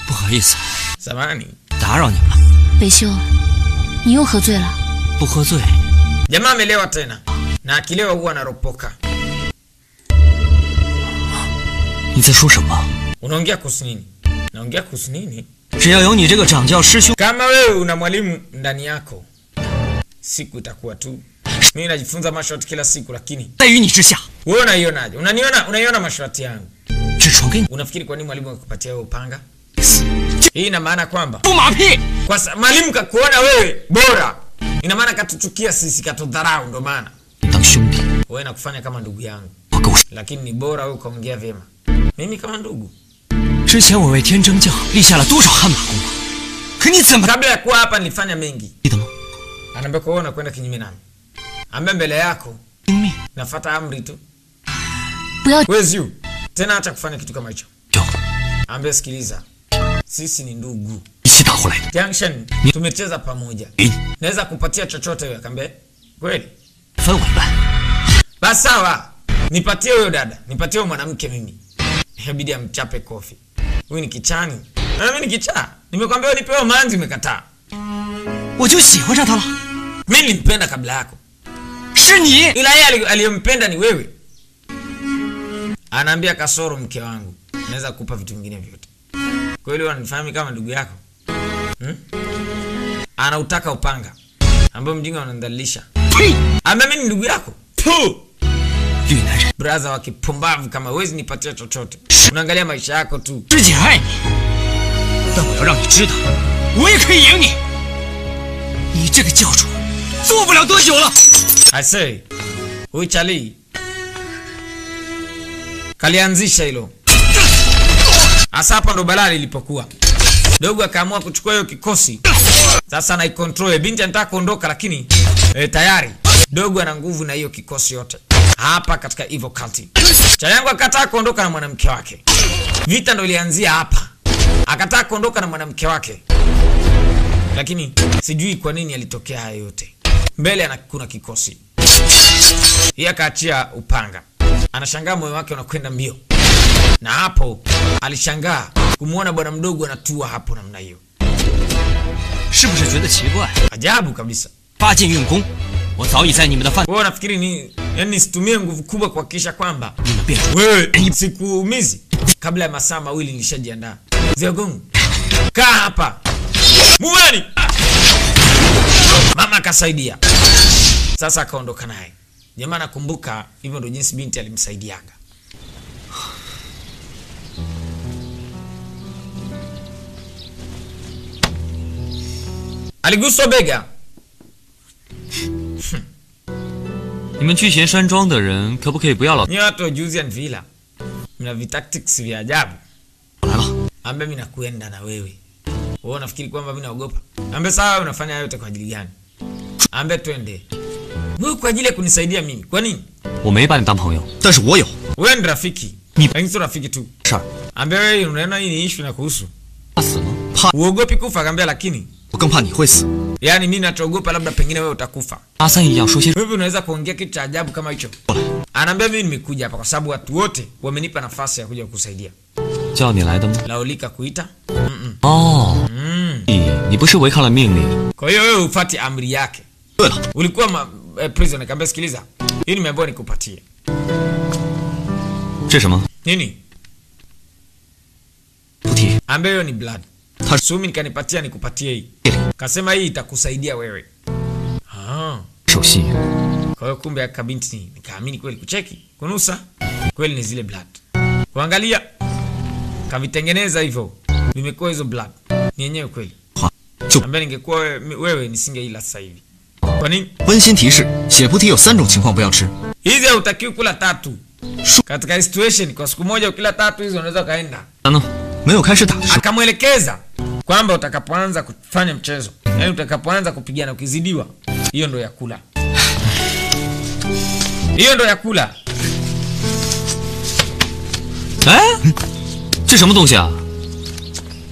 不好意思， samahani 打扰你们了。北修，你又喝醉了？不喝醉。 Jamaa amelewa tena na akilewa huwa anaropoka. 你在说什么？ Unaongea kuhusu nini? Naongea kuhusu nini? 只要有你这个掌教师兄， Kama wewe una mwalimu ndani yako, siku itakuwa tu. Mimi najifunza mashoti kila siku lakini 在于你之下， wewe unaionaje? Unaiona mashoti yangu? 只传给你。 Unafikiri kwa nini mwalimu akupatia wewe upanga? Hii ina maana kwamba 不马屁。 kwa mwalimu kakuona wewe bora. Ina maana katuchukia sisi, katudharau ndo maana. 当兄弟， Wewe nakufanya kama ndugu yangu. 我够。 Lakini ni bora wewe ukaongea vyema. Mimi kama ndugu. 之前我为天真教立下了多少汗马功劳，可你怎么 Kabla ya kuwa hapa nilifanya mengi. 记得吗？ Anaambia kwa wewe unakwenda kinyume nami. Ambe mbele yako 听命。 nafuata amri tu. 不要 Where's you? Tena acha kufanya kitu kama hicho. 有， Ambe sikiliza. Sisi ni ndugu. 一起打回来的。 Junction tumecheza pamoja. 给你 Naweza kupatia chochote wewe, akambe. Kweli? 分我一半。 Basi sawa. Nipatie huyo dada. Nipatie huyo mwanamke mimi. Inabidi amchape kofi. Huyu ni kichani. Na mimi ni kichaa. Nimekwambia unipewe manzi umekataa. 我就喜欢上他了。 Mimi nilimpenda kabla yako. 是你。 Ila yeye aliyempenda ni wewe. Anaambia kasoro mke wangu. Naweza kukupa vitu vingine vyote. Kweli unanifahamu kama ndugu yako? Anautaka upanga ambao mjinga unandhalilisha. Ambe mimi ni ndugu yako. Tu. 绿男人， Brother wa kipumbavu kama huwezi nipatia chochote. Unaangalia maisha yako tu. 师姐爱你，但我要让你知道，我也可以赢你。你这个教主，做不了多久了。 I say, huyu Charlie kalianzisha hilo. Hasa hapa ndo balaa lilipokuwa. Dogo akaamua kuchukua hiyo kikosi. Sasa na ikontrol. Binti anataka kuondoka lakini tayari Dogo ana nguvu na hiyo kikosi yote. Hapa katika Evil Cult. Chayangu akataa kuondoka na mwanamke wake. Vita ndo ilianzia hapa. Akataa kuondoka na mwanamke wake. Lakini sijui kwa nini alitokea haya yote. Mbele kuna kikosi. Yeye akaachia upanga. Anashangaa moyo wake unakwenda mbio. Na hapo alishangaa kumuona bwana mdogo anatua hapo namna hiyo. 是不是觉得奇怪？ Ajabu kabisa. 发劲运功，我早已在你们的范。 Wewe unafikiri ni yani situmie nguvu kubwa kuhakikisha kwamba 你们变成 wewe sikuumizi? Kabla ya masaa mawili nilishajiandaa. Ziagongu. Kaa hapa. Muweni. Mama akasaidia. Sasa akaondoka naye. Jamaa nakumbuka hivyo ndo jinsi binti alimsaidiaga. Aliguswa bega. 你们聚贤山庄的人可不可以不要老？ Ni watu wa Juzian Villa. Mna vitactics vya ajabu. 来吧， Ambe mimi nakuenda na wewe. Wewe unafikiri kwamba mimi naogopa? Ambe sawa, unafanya yote kwa ajili gani? Ambe twende. Wewe kwa ajili ya kunisaidia mimi. Kwa nini? 我没把你当朋友，但是我有。 Wewe ni rafiki. Ni- Lakini sio rafiki tu. 事儿， Ambe wewe unaona hii ni issue na kuhusu. 怕死吗？怕， Uogopi kufa akambia lakini 我更怕你会死。 yani mimi nachoogopa labda pengine wewe utakufa. 阿三一样说些。 Wewe unaweza kuongea kitu cha ajabu kama hicho. Anaambia mimi nimekuja hapa kwa sababu watu wote wamenipa nafasi ya kuja kukusaidia. 叫你来的吗？ Laolika kuita? 哦，你不是违抗了命令？ Kwa hiyo wewe ufuate amri yake. 对了， Ulikuwa prison nikamwambia sikiliza. Hii nimeambiwa nikupatie. 这什么？ Nini? 菩提， Ambayo ni blood. Ta- Sumi nikanipatia nikupatie hii. Kasema hii itakusaidia wewe. Ah. 手信。 Kwa hiyo kumbe akabinti nikaamini kweli kucheki. Kunusa. Kweli ni zile blood. Kuangalia. Kavitengeneza hivyo. Vimekuwa hizo blood. Ni yenyewe kweli. 就 Ambaye ningekuwa wewe nisingeila sasa hivi. Kwa nini? 温馨提示：血菩提有3种情况不要吃。 Hizi hautakiwi kula 3. Katika situation kwa siku moja ukila 3 hizo unaweza kaenda. 难道 没有开始打的时候， Akamwelekeza kwamba utakapoanza kufanya mchezo, yani utakapoanza kupigana ukizidiwa, hiyo ndo ya kula. Hiyo ndo ya kula. 哎，这什么东西啊？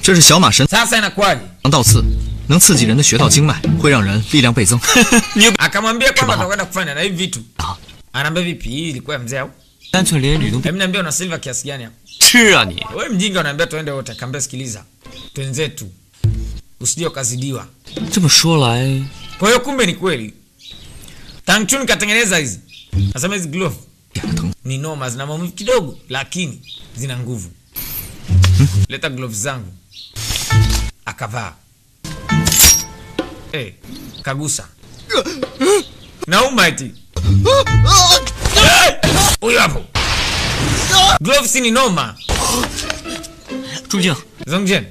这是小马神 Sasa inakuwaje? 道刺，能刺激人的穴道经脉，会让人力量倍增。 Akamwambia kwamba atakwenda kufanya na hivi vitu. Anaambia vipi hii ilikuwa ya mzee au? 干脆连吕洞宾 Hebu niambia una silver kiasi gani hapo? 吃啊你！ Wewe mjinga unaambia tuende wote, kaambia sikiliza. Twenzetu. Usije ukazidiwa. 这么说来， Kwa hiyo kumbe ni kweli. Tang Chun katengeneza hizi. Nasema hizi glove ni noma, zina maumivu kidogo lakini zina nguvu. Leta gloves zangu. Akavaa. Kagusa. Nauma eti. Huyo hapo. Gloves ni noma. 朱静， Zongjian.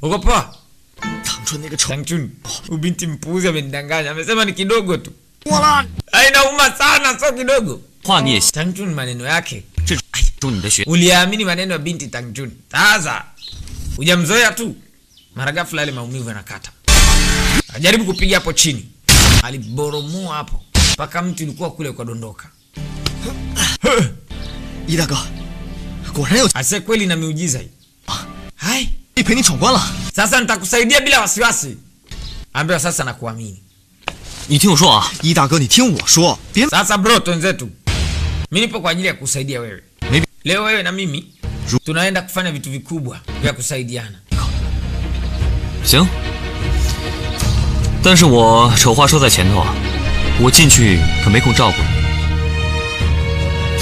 Uko poa? 唐春那个臭， Tang Chun. Ubinti mpuuzi amenidanganya. Amesema ni kidogo tu. 我了， Inauma sana, sio kidogo. 话你也 Tang Chun maneno yake. 这中你的血， Uliamini maneno ya binti Tang Chun. Sasa hujamzoea tu. Mara ghafla ile maumivu yanakata. Ajaribu kupiga hapo chini. Aliboromoa hapo. Paka mtu ulikuwa kule kwa dondoka. 一大哥，果然有 Ase kweli na miujiza hii. Hai, 陪你闯关了。 sasa nitakusaidia bila wasiwasi. Ambaye sasa nakuamini. 你听我说啊，一大哥，你听我说，别 Sasa bro, twenzetu. Mimi nipo kwa ajili ya kusaidia wewe. Maybe. Leo wewe na mimi tunaenda kufanya vitu vikubwa vya kusaidiana. 行。但是我丑话说在前头啊，我进去可没空照顾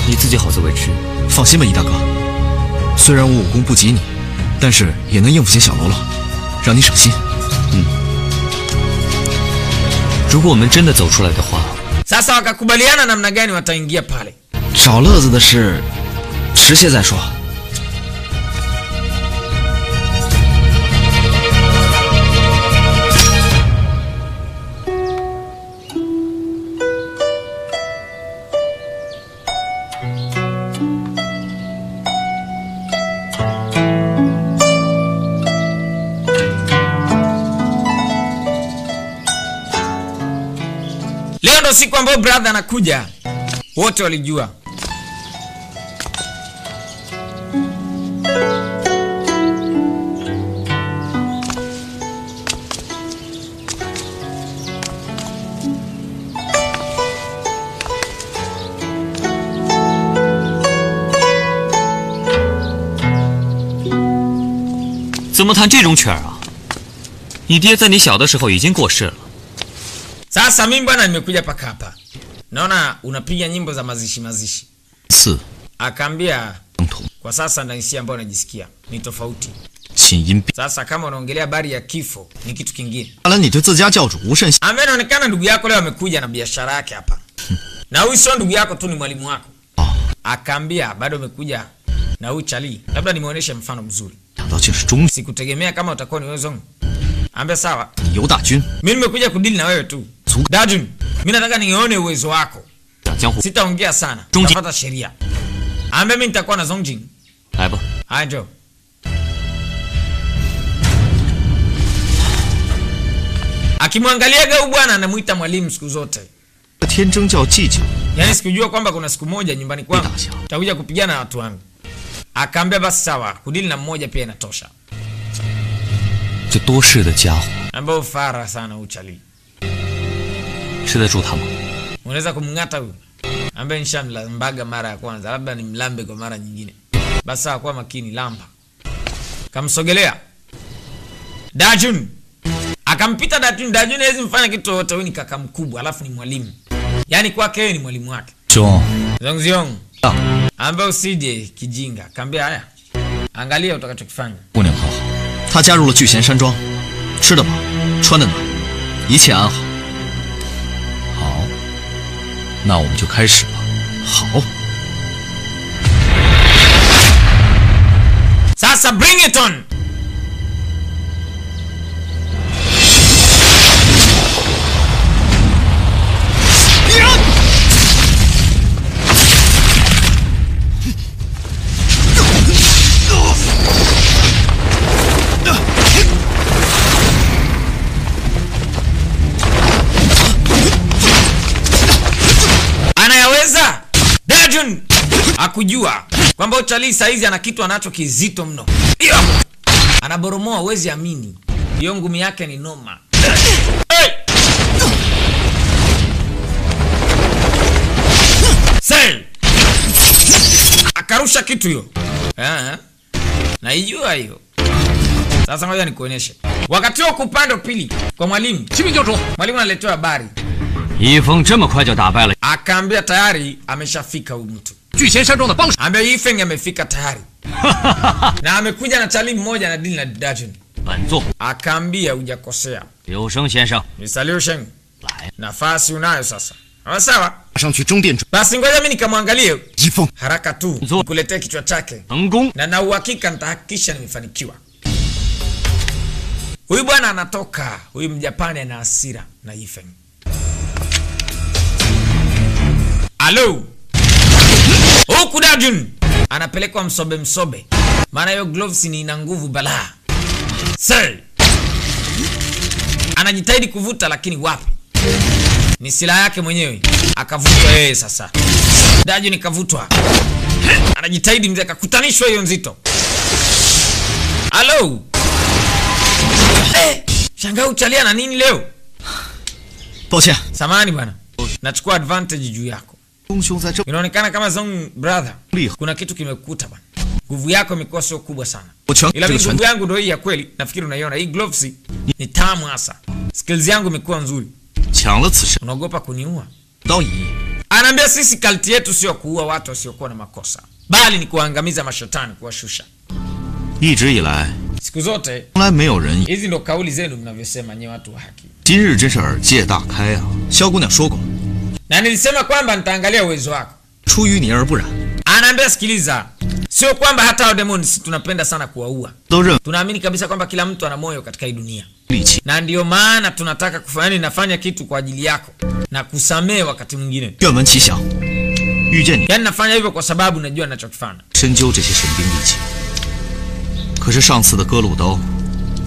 你，你自己好自为之。放心吧，一大哥，虽然我武功不及你，但是也能应付些小喽啰，让你省心。如果我们真的走出来的话， Sasa wakakubaliana namna gani wataingia pale. 找乐子的事，迟些再说。 Leo ndo siku ambayo brother anakuja. Wote walijua.怎么弹这种曲儿啊？你爹在你小的时候已经过世了。 Sasa mimi bwana nimekuja paka hapa. Naona unapiga nyimbo za mazishi. 四 Akaambia 相同， kwa sasa na hisia ambayo najisikia ni tofauti. 起因变。 Sasa kama unaongelea habari ya kifo ni kitu kingine. 看来你对自家教主无甚。 Ambaye inaonekana ndugu yako leo amekuja na biashara yake hapa. Na huyu sio ndugu yako tu, ni mwalimu wako. Akaambia bado umekuja na huyu Charlie. Labda nimuoneshe mfano mzuri. 想到竟是中 Sikutegemea kama utakuwa ni wewe Zong. Ambia sawa. 你游大军， Mimi nimekuja kudili na wewe tu. Dajun, mimi nataka nione uwezo wako. 讲江湖。 Sitaongea sana. Zhongjing. Tafuata sheria. Ambia mimi nitakuwa na Zongjing. 来吧， Haya njoo. Akimwangaliaga huyu bwana anamuita mwalimu siku zote. 天征叫计较， Yaani sikujua kwamba kuna siku moja nyumbani kwangu Bila shaka. takuja kupigana na watu wangu. Akaambia basi sawa, kudili na mmoja pia inatosha. 这多事的家伙 Ambao fara sana uchali. 吃得住他吗？ Unaweza kumng'ata huyu? Ambaye nishamlambaga mara ya kwanza, labda nimlambe kwa mara nyingine. Basi sawa, kwa makini lamba. Kamsogelea. Dajun. Akampita Dajun. Dajun hawezi mfanya kitu yote, huyu ni kaka mkubwa, alafu ni mwalimu. Yaani kwake yeye ni mwalimu wake. 兄， Zongziong. 啊， Ambaye usije kijinga. Kaambia haya. Angalia utakachokifanya. 姑娘很好，她加入了聚贤山庄，吃得饱，穿得暖，一切安好。好，那我们就开始吧。好。 Sasa bring it on. Anayaweza? Dajun akujua kwamba Charlie saizi ana kitu anacho kizito mno. Hiyo anaboromoa, uwezi amini. Hiyo ngumi yake ni noma. Hey! Say! Akarusha kitu hiyo. Naijua hiyo. Sasa ngoja nikuonyeshe. Wakati huo kupanda pili kwa mwalimu. Mwalimu analetewa habari. Yifeng 这么快就打败了. Akaambia tayari ameshafika huyu mtu. Ambia Yifeng amefika tayari. Na amekuja na chali mmoja na deal na Dajun. Akaambia hujakosea. Liu Sheng 先生. Mr. Liu Sheng. Nafasi unayo sasa. Sawa? 上去中殿 Basi ngoja mimi nikamwangalie. Yifeng. Haraka tu nikuletee kichwa chake. Na uhakika nitahakikisha nimefanikiwa. Huyu bwana anatoka, huyu Mjapani ana hasira na Yifeng. Alo. Huku Dajun anapelekwa msobe. Maana hiyo gloves ni ina nguvu balaa. Sir. Anajitahidi kuvuta lakini wapi? Ni silaha yake mwenyewe. Akavutwa yeye sasa. Dajun kavutwa. Anajitahidi mzee akakutanishwa hiyo nzito. Alo. Shangaa uchalia na nini leo? 抱歉 Samahani bwana. Nachukua advantage juu yako. 东兄在这 Inaonekana kama Zong brother. 厉害 Kuna kitu kimekukuta bwana. Nguvu yako imekuwa sio kubwa sana. 我全 Ila 这个 nguvu 拳 yangu ndio hii ya kweli. Nafikiri unaiona hii gloves ni tamu hasa. Skills yangu imekuwa nzuri. 抢了此生 Unaogopa kuniua? 刀一 Anaambia sisi kalti yetu sio kuua watu wasiokuwa na makosa, bali ni kuangamiza mashetani, kuwashusha. 一直以来 Siku zote 从来没有人 hizi ndo kauli zenu mnavyosema nyewe watu wa haki. 今日真是耳界大开啊！萧姑娘说过， Na nilisema kwamba nitaangalia uwezo wako. 出淤泥而不染， Anaambia sikiliza, sio kwamba hata demons tunapenda sana kuwaua. 都认 Tunaamini kabisa kwamba kila mtu ana moyo katika hii dunia. 力气， Na ndio maana tunataka kufanya nafanya kitu kwa ajili yako na kusamehe wakati mwingine. 愿闻其详。遇见你， Yaani nafanya hivyo kwa sababu najua ninachokifanya. 深究这些神兵利器。可是上次的割路刀，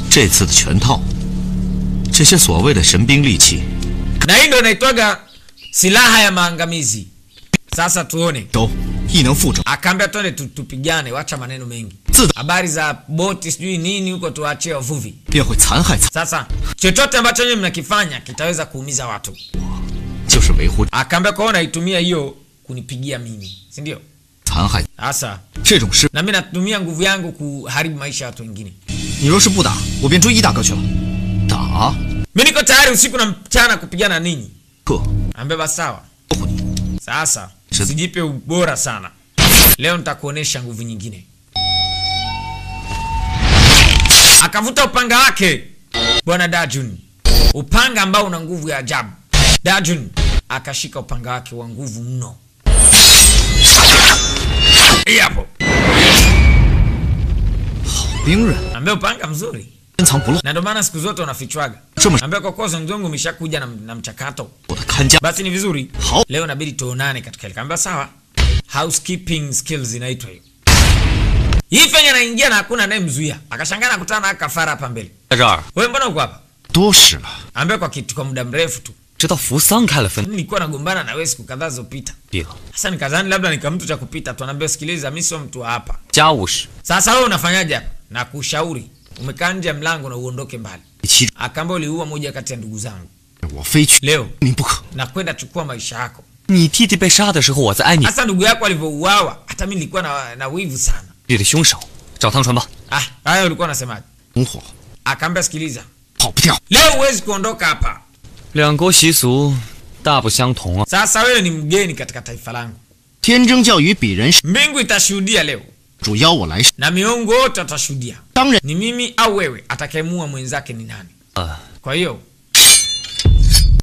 这次的拳套，这些所谓的神兵利器， Na hii ndio inaitwaga silaha ya maangamizi. Sasa tuone. 都亦能复整。 Akaambia twende tupigane, wacha maneno mengi. 自打 Habari za boti sijui nini huko tuachie wavuvi. 便会残害， Sasa chochote ambacho nyinyi mnakifanya kitaweza kuumiza watu. 就是维护 Akaambia kwa naitumia hiyo kunipigia mimi, si ndio? 残害 Sasa 这种事。 na mimi natumia nguvu yangu kuharibu maisha ya watu wengine. 你若是不打，我便追一大哥去了。打， Mimi niko tayari usiku na mchana kupigana ninyi. 呵， Ambeba sawa. 保护你。 Sasa usijipe ubora sana. Leo nitakuonesha nguvu nyingine. Akavuta upanga wake Bwana Dajun, upanga ambao una nguvu ya ajabu. Dajun akashika upanga wake wa nguvu mno. Hapo 兵刃 ambao upanga mzuri, 深藏不露， na ndio maana siku zote unafichwaga. 这么 Ambao kwa kosa Zongzong umeshakuja na mchakato. 我的看家。 Basi ni vizuri. 好， Leo inabidi tuonane katika ile. Kaambia sawa. Housekeeping skills inaitwa hiyo. Yifeng anaingia na hakuna anayemzuia. Akashangaa kukutana na kafara hapa mbele. 在这儿， Wewe mbona uko hapa? 多事了， Ambia kwa kitu kwa muda mrefu tu. 直到扶桑开了分 Nilikuwa nagombana na wewe siku kadhaa zilizopita. 地了， Sasa nikadhani labda nikamtu cha kupita tu. Anaambia sikiliza, mimi sio mtu wa hapa. 家务事 Sasa wewe unafanyaje hapa? Na kushauri. Umekaa nje ya mlango na uondoke mbali. 其实 Akaambia uliua moja kati ya ndugu zangu. 我非去 Leo 你不可。 na kwenda chukua maisha yako. 你弟弟被杀的时候，我在爱你 Sasa ndugu yako alivyouawa, hata mimi nilikuwa na wivu sana. 弟的凶手，找汤川吧。 Ah, hayo ulikuwa unasemaje? 同伙 Akaambia sikiliza, 跑不掉。 leo huwezi kuondoka hapa. 两国习俗大不相同啊。 Sasa wewe ni mgeni katika taifa langu. 天征教于比人， Mbingu itashuhudia leo 主邀我来， na miungu wote watashuhudia. 当然 Ni mimi au wewe atakayemua mwenzake ni nani. Kwa hiyo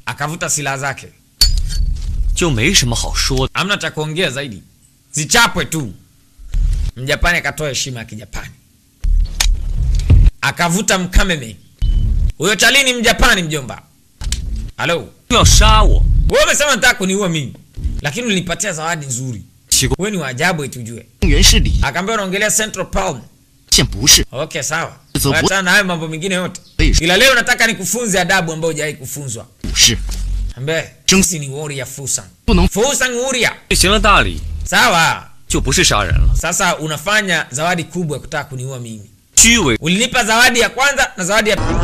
akavuta silaha zake. 就没什么好说的。 Hamna cha kuongea zaidi. Zichapwe tu. Mjapani akatoa heshima ya Kijapani. Akavuta mkameme. Huyo Chalini Mjapani mjomba. Halo. 要杀我， Wewe umesema nataka kuniua mimi. Lakini ulinipatia zawadi nzuri. 奇怪， Wewe ni wa ajabu eti ujue. 原是礼， Akaambia unaongelea Central Palm. 现不是。 Okay, sawa. Hizo bu- Achana na hayo mambo mengine yote. 为什 Ila leo nataka nikufunze adabu ambayo hujawahi kufunzwa. 不是？ Ambaye Jung- sisi ni warrior Fusang. 不能 Fusang warrior. 行了大礼 Sawa. 就不是杀人了， Sasa unafanya zawadi kubwa ya kutaka kuniua mimi. 虚伪 Ulinipa zawadi ya kwanza na zawadi ya pili.